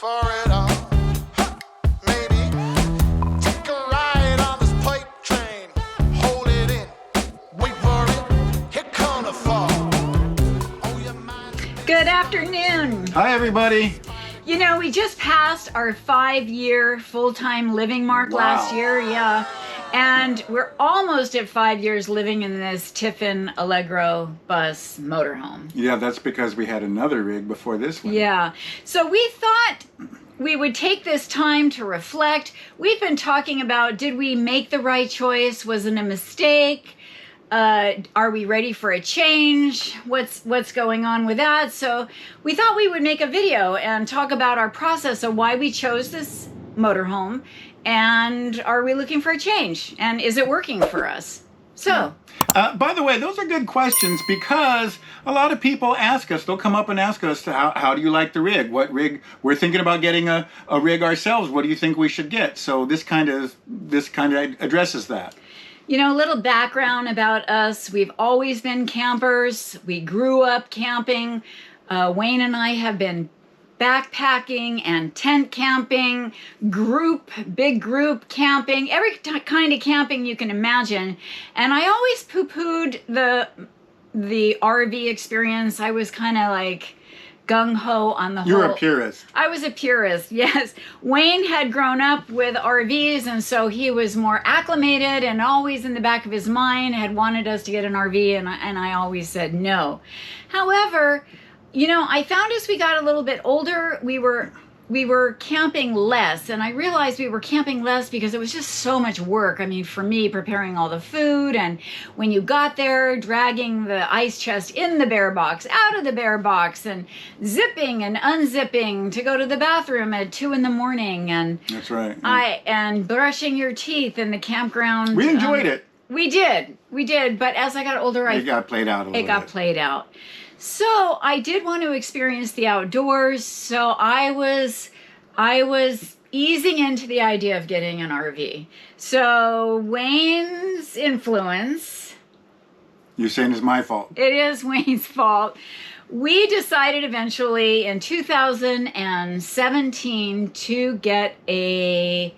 for it all. Ha, maybe take a ride on this pipe train. Hold it in, wait for it. Here come the fall. Oh, your mind's Good afternoon. Hi, everybody. You know, we just passed our 5-year full-time living mark last year, yeah. And we're almost at 5 years living in this Tiffin Allegro Bus motorhome. Yeah, that's because we had another rig before this one. Yeah. So we thought we would take this time to reflect. We've been talking about, did we make the right choice? Was it a mistake? Are we ready for a change? What's going on with that? So we thought we would make a video and talk about our process of why we chose this motorhome, and are we looking for a change, and is it working for us? So by the way, those are good questions because a lot of people ask us, they'll come up and ask us, how do you like the rig? What rig? We're thinking about getting a rig ourselves. What do you think we should get? So this kind of addresses that. You know, a little background about us. We've always been campers. We grew up camping. Wayne and I have been backpacking and tent camping, big group camping, every kind of camping you can imagine. And I always poo-pooed the RV experience. I was kind of like gung-ho on the whole. You're a purist. I was a purist, yes. Wayne had grown up with RVs, and so he was more acclimated and always in the back of his mind had wanted us to get an RV, and I always said no. However, you know, I found as we got a little bit older, we were camping less, and I realized we were camping less because it was just so much work. I mean, for me, preparing all the food, and when you got there, dragging the ice chest in the bear box, out of the bear box, and zipping and unzipping to go to the bathroom at 2 in the morning, and that's right. And brushing your teeth in the campground. We enjoyed it. We did, but as I got older, it got played out a little bit. It got played out. So I did want to experience the outdoors, so I was easing into the idea of getting an RV. So Wayne's influence... You're saying it's my fault. It is Wayne's fault. We decided eventually in 2017 to get a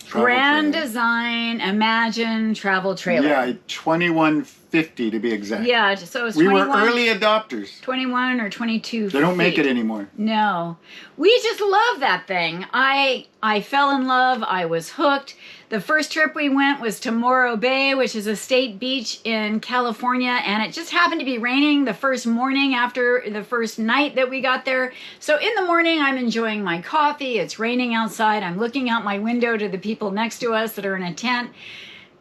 Grand Design Imagine travel trailer. Yeah, 2150 to be exact. Yeah, so it was 21. We 21, were early adopters. 21 or 22 They don't feet. make it anymore. No. We just love that thing. I fell in love. I was hooked. The first trip we went was to Morro Bay, which is a state beach in California, and it just happened to be raining the first morning after the first night that we got there. So in the morning, I'm enjoying my coffee. It's raining outside. I'm looking out my window to the people next to us that are in a tent.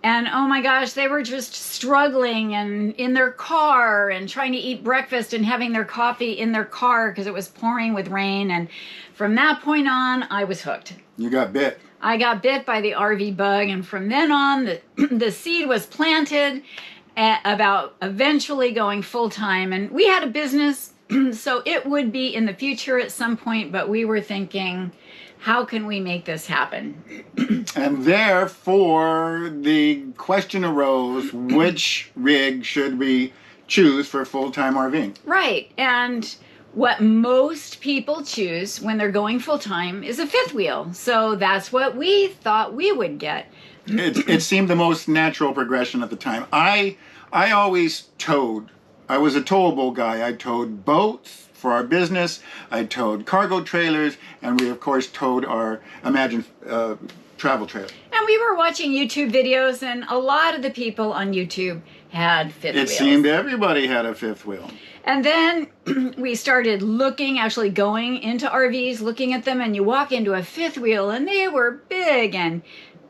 And oh my gosh, they were just struggling and in their car and trying to eat breakfast and having their coffee in their car because it was pouring with rain. And from that point on, I was hooked. You got bit. I got bit by the RV bug, and from then on, the seed was planted about eventually going full-time. And we had a business, so it would be in the future at some point, but we were thinking, how can we make this happen? And therefore, the question arose, which rig should we choose for full-time RVing? Right, and what most people choose when they're going full-time is a fifth wheel. So that's what we thought we would get. It seemed the most natural progression at the time. I always towed. I was a towable guy. I towed boats for our business. I towed cargo trailers, and we of course towed our Imagine travel trailer. And we were watching YouTube videos, and a lot of the people on YouTube had fifth wheels. It seemed everybody had a fifth wheel. And then we started actually going into RVs, looking at them, and you walk into a fifth wheel, and they were big and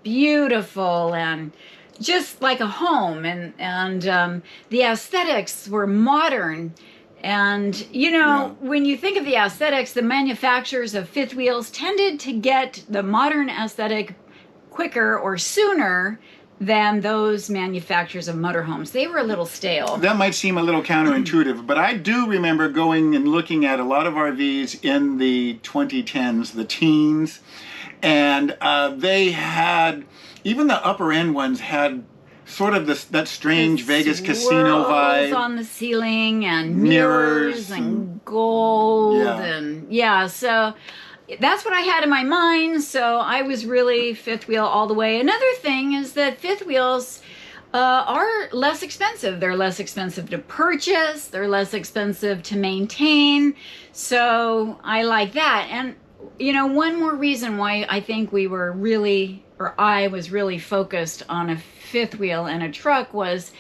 beautiful and just like a home, and the aesthetics were modern. And, you know, when you think of the aesthetics, the manufacturers of fifth wheels tended to get the modern aesthetic quicker or sooner than those manufacturers of motorhomes. They were a little stale. That might seem a little counterintuitive, but I do remember going and looking at a lot of RVs in the 2010s, the teens, and they had, even the upper end ones had sort of that strange Vegas casino vibe. On the ceiling and mirrors and gold. Yeah. And yeah, so that's what I had in my mind. So I was really fifth wheel all the way. Another thing is that fifth wheels are less expensive. They're less expensive to purchase. They're less expensive to maintain. So I like that. And, you know, one more reason why I think we were really, or I was really focused on a fifth wheel and a truck was,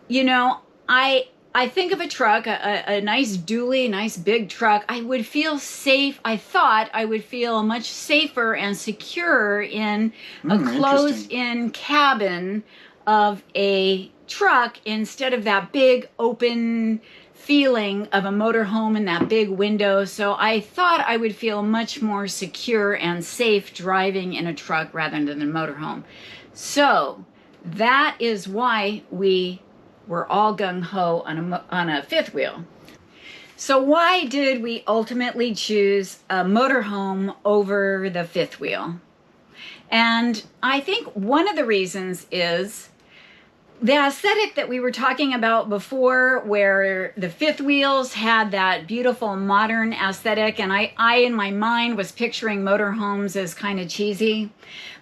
you know, I think of a truck, a nice dually, nice big truck. I would feel safe. I thought I would feel much safer and secure in a closed-in cabin of a truck instead of that big open feeling of a motorhome and that big window. So I thought I would feel much more secure and safe driving in a truck rather than a motorhome. So that is why we were all gung-ho on a fifth wheel. So why did we ultimately choose a motorhome over the fifth wheel? And I think one of the reasons is the aesthetic that we were talking about before, where the fifth wheels had that beautiful modern aesthetic, and I in my mind was picturing motorhomes as kind of cheesy.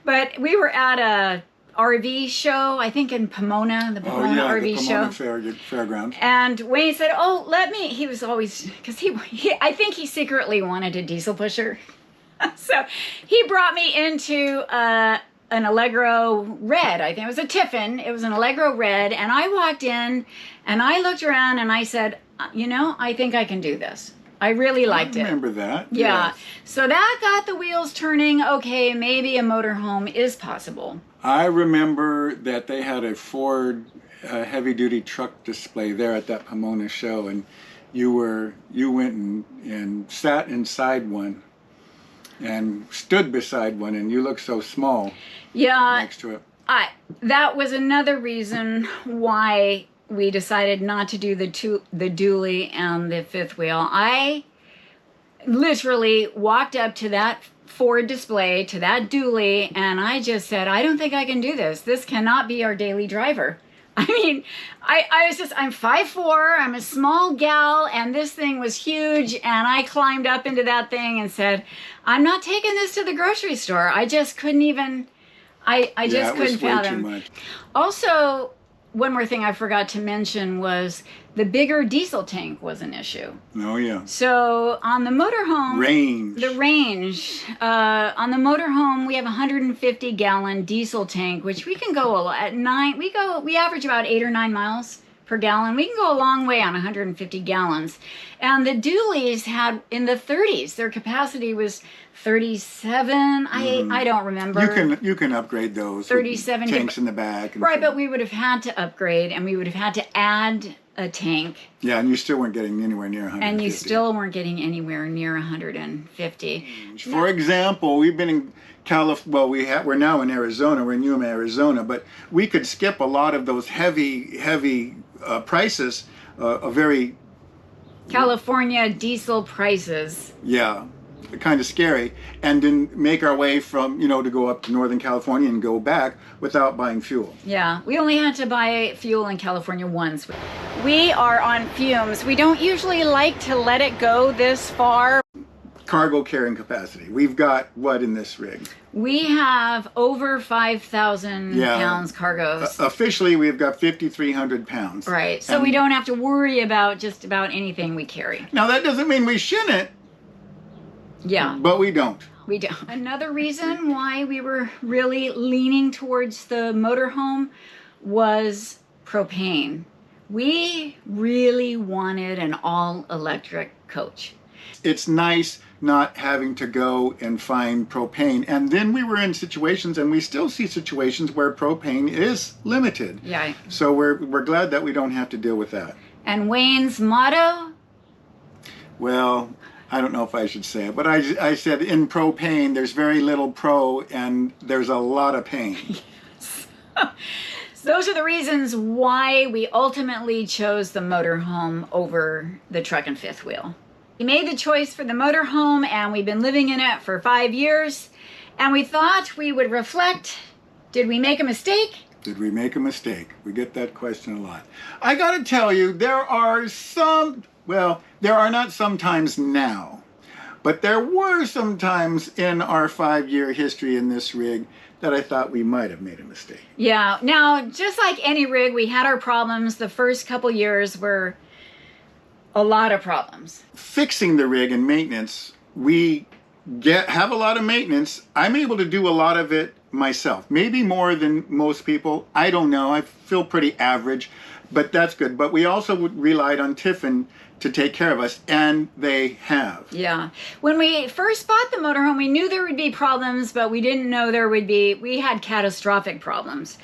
But we were at a RV show, I think in Pomona, the Pomona RV show. Fairgrounds. And Wayne said, "Oh, he was always, because he I think he secretly wanted a diesel pusher." So he brought me into an Allegro red. I think it was a Tiffin. It was an Allegro red. And I walked in and I looked around and I said, you know, I think I can do this. I really liked it. I remember that. Yeah. Yes. So that got the wheels turning. Okay, maybe a motorhome is possible. I remember that they had a Ford heavy-duty truck display there at that Pomona show, and you went and sat inside one and stood beside one, and you looked so small. Yeah. Next to it. That was another reason why we decided not to do the dually and the fifth wheel. I literally walked up to that Ford display, to that dually, and I just said, I don't think I can do this. This cannot be our daily driver. I mean, I'm 5'4", I'm a small gal, and this thing was huge, and I climbed up into that thing and said, I'm not taking this to the grocery store. I just couldn't even, I just couldn't fathom. Way too much. Also, one more thing I forgot to mention was the bigger diesel tank was an issue. Oh, yeah. So on the motorhome, on the motorhome, we have a 150-gallon diesel tank, which we can go at night. We average about 8 or 9 miles per gallon. We can go a long way on 150 gallons. And the dualies had in the 30s. Their capacity was 37. I don't remember. You can upgrade those. 37 tanks in the back. Right, but we would have had to upgrade, and we would have had to add a tank. Yeah, and you still weren't getting anywhere near 150. And you still weren't getting anywhere near 150. For example, we've been in California. Well, we're now in Arizona. We're in Yuma, Arizona, but we could skip a lot of those heavy prices. A very California diesel prices. Yeah, kind of scary, and then make our way from, to go up to Northern California and go back without buying fuel. Yeah, we only had to buy fuel in California once. We are on fumes. We don't usually like to let it go this far. Cargo carrying capacity. We've got what in this rig? We have over 5,000 pounds cargoes. Officially, we've got 5,300 pounds. Right, so we don't have to worry about just about anything we carry. Now, that doesn't mean we shouldn't. Yeah. But we don't. We don't. Another reason why we were really leaning towards the motorhome was propane. We really wanted an all-electric coach. It's nice not having to go and find propane. And then we were in situations, and we still see situations, where propane is limited. Yeah. So we're glad that we don't have to deal with that. And Wayne's motto? Well, I don't know if I should say it, but I said in propane, there's very little pro and there's a lot of pain. Yes. So those are the reasons why we ultimately chose the motorhome over the truck and fifth wheel. We made the choice for the motorhome, and we've been living in it for 5 years, and we thought we would reflect. Did we make a mistake? Did we make a mistake? We get that question a lot. I gotta tell you, there are not sometimes now, But there were some times in our 5-year history in this rig that I thought we might have made a mistake. Yeah. Now, just like any rig, we had our problems. The first couple years were a lot of problems. Fixing the rig and maintenance, we have a lot of maintenance. I'm able to do a lot of it myself, maybe more than most people. I don't know. I feel pretty average, but that's good. But we also relied on Tiffin to take care of us, and they have. Yeah. When we first bought the motorhome, we knew there would be problems, but we didn't know we had catastrophic problems.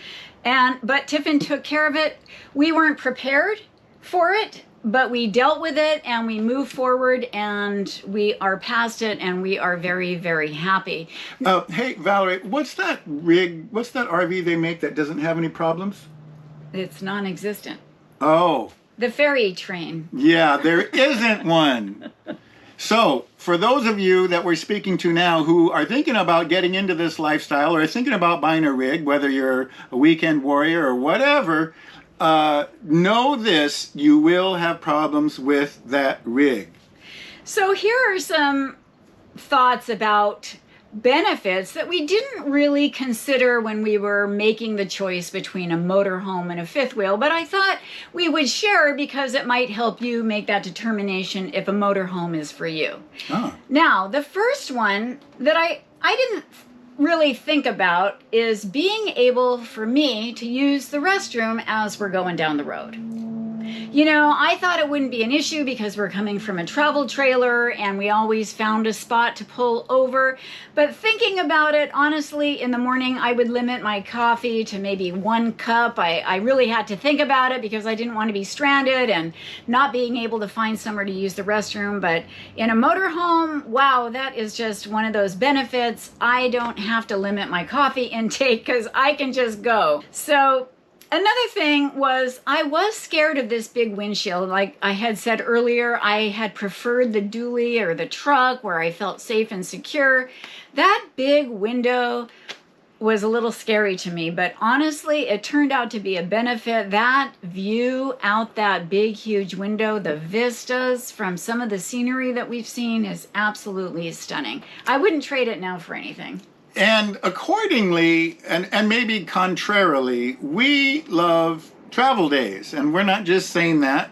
But Tiffin took care of it. We weren't prepared for it, but we dealt with it and we moved forward, and we are past it, and we are very, very happy. Hey, Valerie, what's that RV they make that doesn't have any problems? It's non-existent. Oh. The ferry train. Yeah, there isn't one. So, for those of you that we're speaking to now who are thinking about getting into this lifestyle or thinking about buying a rig, whether you're a weekend warrior or whatever, know this, you will have problems with that rig. So here are some thoughts about benefits that we didn't really consider when we were making the choice between a motorhome and a fifth wheel, but I thought we would share because it might help you make that determination if a motorhome is for you. Oh. Now, the first one that I didn't really think about is being able for me to use the restroom as we're going down the road. You know, I thought it wouldn't be an issue because we're coming from a travel trailer and we always found a spot to pull over. But thinking about it, honestly, in the morning, I would limit my coffee to maybe 1 cup. I really had to think about it because I didn't want to be stranded and not being able to find somewhere to use the restroom. But in a motorhome, wow, that is just one of those benefits. I don't have to limit my coffee intake because I can just go. So another thing was I was scared of this big windshield. Like I had said earlier, I had preferred the dually or the truck where I felt safe and secure. That big window was a little scary to me, but honestly, it turned out to be a benefit. That view out that big, huge window, the vistas from some of the scenery that we've seen is absolutely stunning. I wouldn't trade it now for anything. And accordingly, and maybe contrarily, we love travel days. And we're not just saying that.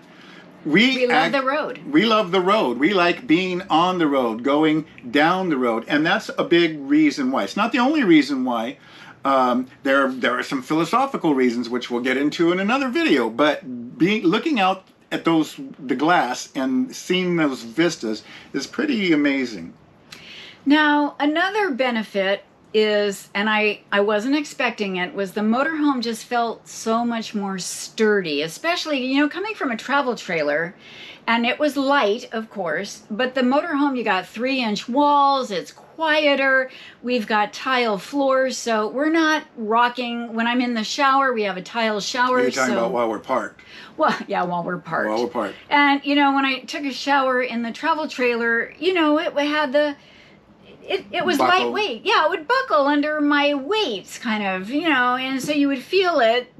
We love the road. We love the road. We like being on the road, going down the road. And that's a big reason why. It's not the only reason why. There are some philosophical reasons, which we'll get into in another video. But looking out at the glass and seeing those vistas is pretty amazing. Now, another benefit is, and I wasn't expecting it, was the motorhome just felt so much more sturdy, especially, you know, coming from a travel trailer. And it was light, of course, but the motorhome, you got 3-inch walls, it's quieter, we've got tile floors, so we're not rocking. When I'm in the shower, we have a tile shower. You're talking about while we're parked. Well, yeah, while we're parked. While we're parked. And, you know, when I took a shower in the travel trailer, you know, it had the... It was Buckle. lightweight. Yeah, it would buckle under my weights, kind of, you know, and so you would feel it.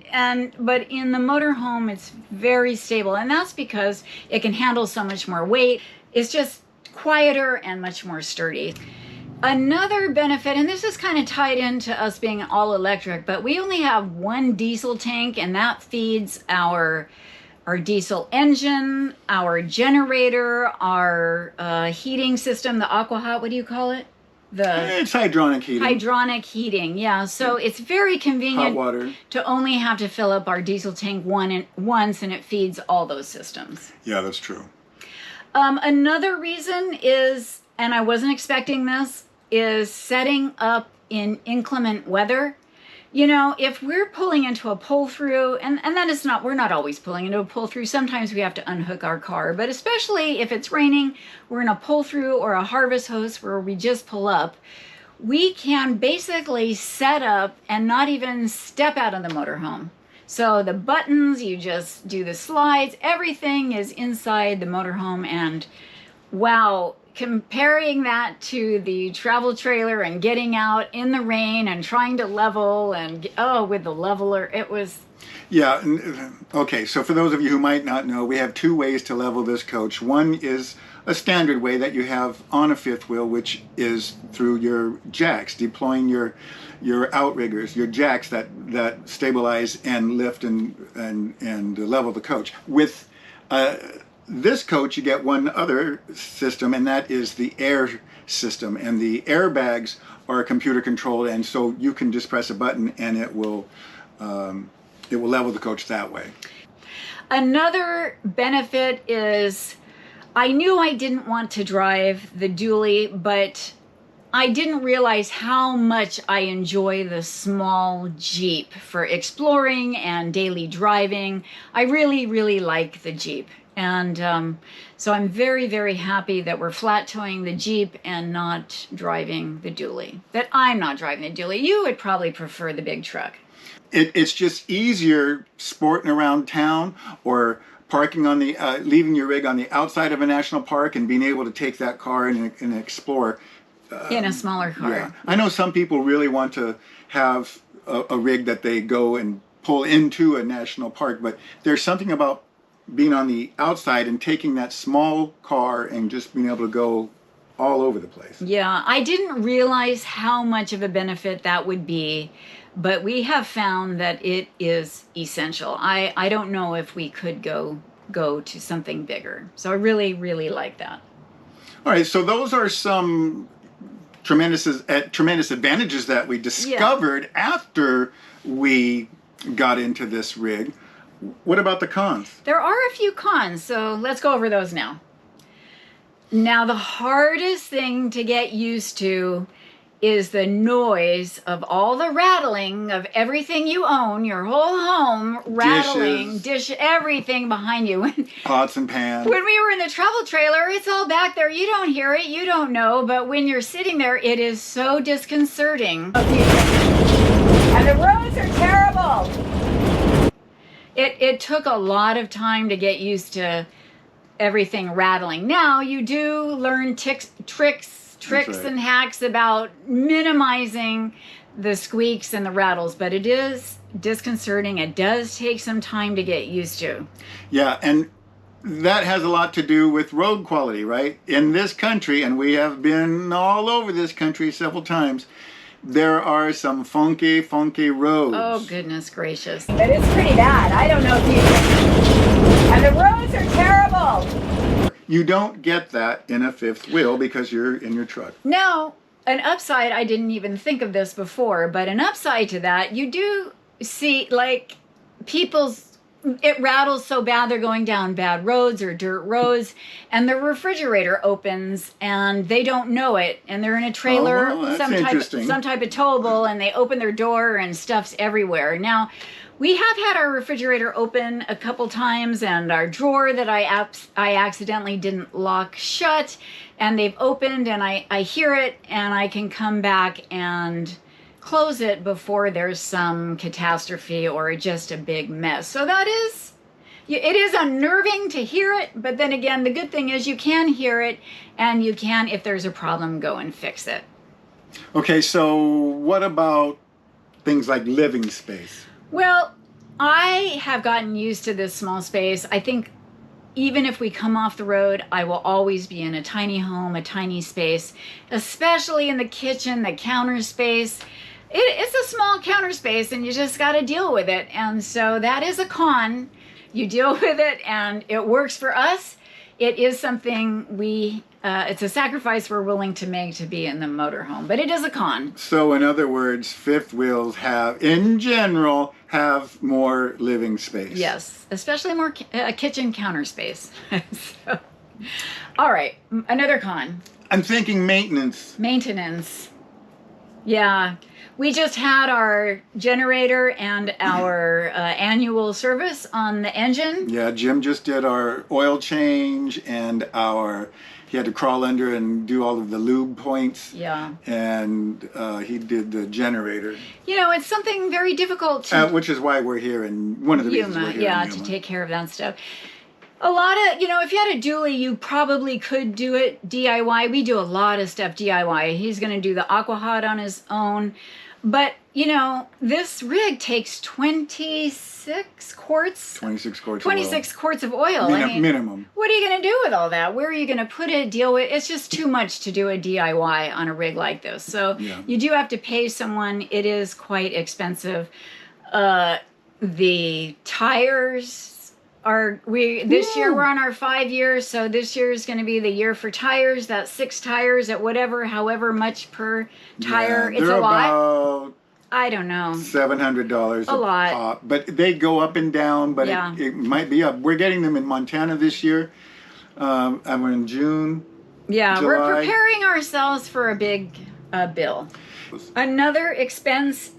But in the motorhome, it's very stable, and that's because it can handle so much more weight. It's just quieter and much more sturdy. Another benefit, and this is kind of tied into us being all electric, but we only have 1 diesel tank, and that feeds our diesel engine, our generator, our heating system, the aqua-hot, what do you call it? It's hydronic heating. Hydronic heating, yeah. So it's very convenient Hot water. to only have to fill up our diesel tank once, and it feeds all those systems. Yeah, that's true. Another reason is, and I wasn't expecting this, is setting up in inclement weather. You know, if we're pulling into a pull-through, and that is not, we're not always pulling into a pull-through. Sometimes we have to unhook our car, but especially if it's raining, we're in a pull-through or a harvest hose where we just pull up, we can basically set up and not even step out of the motorhome. So the buttons, you just do the slides, everything is inside the motorhome, and wow, comparing that to the travel trailer and getting out in the rain and trying to level and, oh, with the leveler, it was... Yeah, okay, so for those of you who might not know, we have two ways to level this coach. One is a standard way that you have on a fifth wheel, which is through your jacks, deploying your outriggers, your jacks that stabilize and lift and level the coach. With this coach, you get one other system, and that is the air system. And the airbags are computer controlled, and so you can just press a button and it will level the coach that way. Another benefit is I knew I didn't want to drive the dually, but I didn't realize how much I enjoy the small Jeep for exploring and daily driving. I really, really like the Jeep. And so I'm very, very happy that we're flat towing the Jeep and not driving the dually. That I'm not driving the dually. You would probably prefer the big truck. It's just easier sporting around town or parking on the, leaving your rig on the outside of a national park and being able to take that car and explore. In a smaller car. Yeah. I know some people really want to have a rig that they go and pull into a national park, but there's something about being on the outside and taking that small car and just being able to go all over the place. Yeah, I didn't realize how much of a benefit that would be, but we have found that it is essential. I don't know if we could go to something bigger. So I really, really like that. All right, so those are some tremendous advantages that we discovered after we got into this rig. What about the cons? There are a few cons, so let's go over those now. Now, the hardest thing to get used to is the noise of all the rattling of everything you own, your whole home, rattling, everything behind you. Pots and pans. When we were in the travel trailer, it's all back there. You don't hear it, you don't know, but when you're sitting there, it is so disconcerting. And the roads are terrible. It took a lot of time to get used to everything rattling. Now you do learn tricks and hacks about minimizing the squeaks and the rattles, but it is disconcerting. It does take some time to get used to. Yeah, and that has a lot to do with road quality, right? In this country, and we have been all over this country several times, there are some funky roads. Oh, goodness gracious. But it's pretty bad. I don't know if you... And the roads are terrible. You don't get that in a fifth wheel because you're in your truck. Now, an upside, I didn't even think of this before, but an upside to that, you do see, like, it rattles so bad they're going down bad roads or dirt roads, and the refrigerator opens and they don't know it, and they're in a trailer, some type of towable, and they open their door and stuff's everywhere. Now, we have had our refrigerator open a couple times, and our drawer that I accidentally didn't lock shut, and they've opened, and I hear it, and I can come back and close it before there's some catastrophe or just a big mess. So it is unnerving to hear it, but then again, the good thing is you can hear it, and you can, if there's a problem, go and fix it. Okay, so what about things like living space? Well, I have gotten used to this small space. I think even if we come off the road, I will always be in a tiny home, a tiny space, especially in the kitchen, the counter space. It's a small counter space, and you just got to deal with it. And so that is a con. You deal with it, and it works for us. It is something it's a sacrifice we're willing to make to be in the motorhome, but it is a con. So in other words, fifth wheels in general, have more living space. Yes, especially more kitchen counter space. So, all right, another con. I'm thinking maintenance. Maintenance. Yeah, we just had our generator and our annual service on the engine. Yeah, Jim just did our oil change and he had to crawl under and do all of the lube points. Yeah. And he did the generator. You know, it's something very difficult to... which is why we're here, and one of the reasons we're here. Yeah, to take care of that stuff. A lot of, if you had a dually, you probably could do it DIY. We do a lot of stuff DIY. He's going to do the aqua hot on his own. But, this rig takes 26 quarts. 26 quarts 26 quarts of oil. Minimum. What are you going to do with all that? Where are you going to put it, deal with? It's just too much to do a DIY on a rig like this. So you do have to pay someone. It is quite expensive. The tires this year we're on our 5 years, so this year is going to be the year for tires. That's 6 tires at however much per tire. It's a lot. About I don't know. $700 a lot. pop, but they go up and down. But it might be up. We're getting them in Montana this year. And we're in June. Yeah, July. We're preparing ourselves for a big bill. Another expense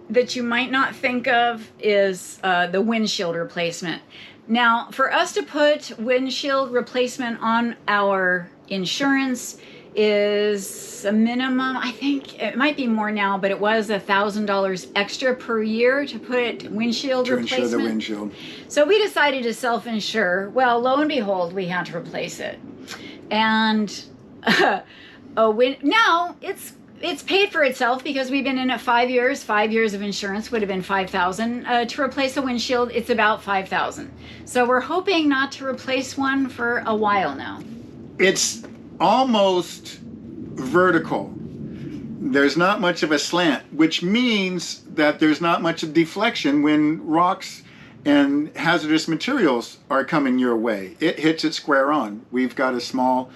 that you might not think of is the windshield replacement. Now, for us to put windshield replacement on our insurance is a minimum, I think it might be more now, but it was $1,000 extra per year to put windshield replacement. Insure the windshield. So we decided to self-insure. Well, lo and behold, we had to replace it. And now it's paid for itself because we've been in it 5 years. 5 years of insurance would have been $5,000. To replace a windshield, it's about $5,000. So we're hoping not to replace one for a while now. It's almost vertical. There's not much of a slant, which means that there's not much of deflection when rocks and hazardous materials are coming your way. It hits it square on. We've got a small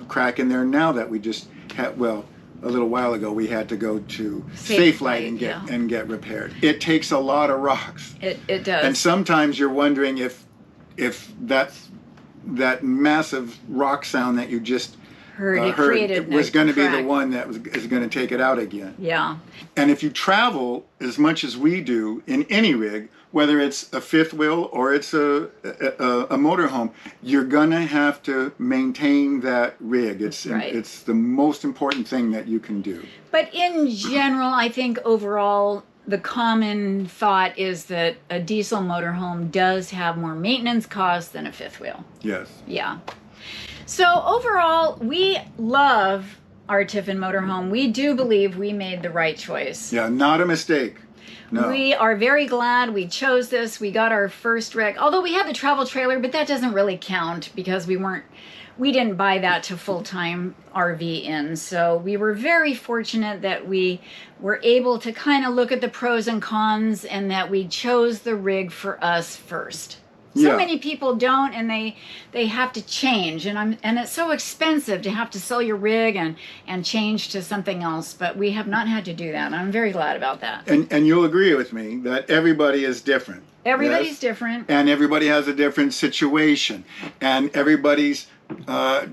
crack in there now that we just had, a little while ago we had to go to Safelite and get repaired. It takes a lot of rocks. It does. And sometimes you're wondering if that massive rock sound that you just heard was going to be the one that is going to take it out again. Yeah. And if you travel as much as we do in any rig, whether it's a fifth wheel or it's a motorhome, you're going to have to maintain that rig. It's the most important thing that you can do. But in general, I think overall, the common thought is that a diesel motorhome does have more maintenance costs than a fifth wheel. Yes. Yeah. So overall, we love our Tiffin motorhome. We do believe we made the right choice. Yeah, not a mistake. No. We are very glad we chose this. We got our first rig, although we had the travel trailer, but that doesn't really count because we didn't buy that to full-time RV in. So we were very fortunate that we were able to kind of look at the pros and cons and that we chose the rig for us first. So many people don't, and they have to change, and it's so expensive to have to sell your rig and change to something else. But we have not had to do that. I'm very glad about that. And you'll agree with me that everybody is different. Everybody's different, and everybody has a different situation, and everybody's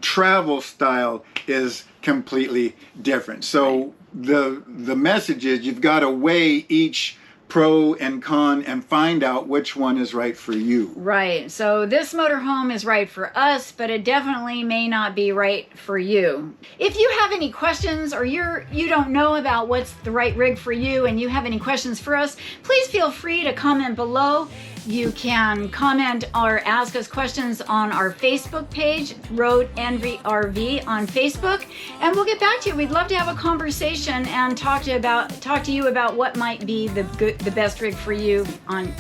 travel style is completely different. So the message is you've got to weigh each pro and con and find out which one is right for you. Right. So this motorhome is right for us, but it definitely may not be right for you. If you have any questions or you don't know about what's the right rig for you and you have any questions for us, please feel free to comment below. You can comment or ask us questions on our Facebook page, roadenvyrv on Facebook, and we'll get back to you. We'd love to have a conversation and talk to you about what might be the best rig for you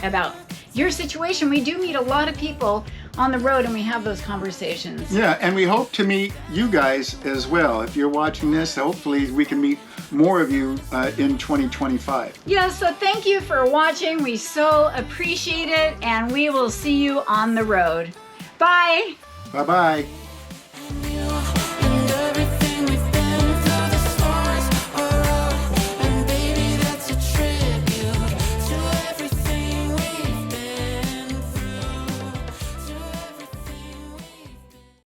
about your situation. We do meet a lot of people on the road and we have those conversations. Yeah, and we hope to meet you guys as well. If you're watching this, hopefully we can meet more of you in 2025. Yeah, so thank you for watching. We so appreciate it, and we will see you on the road. Bye. Bye-bye.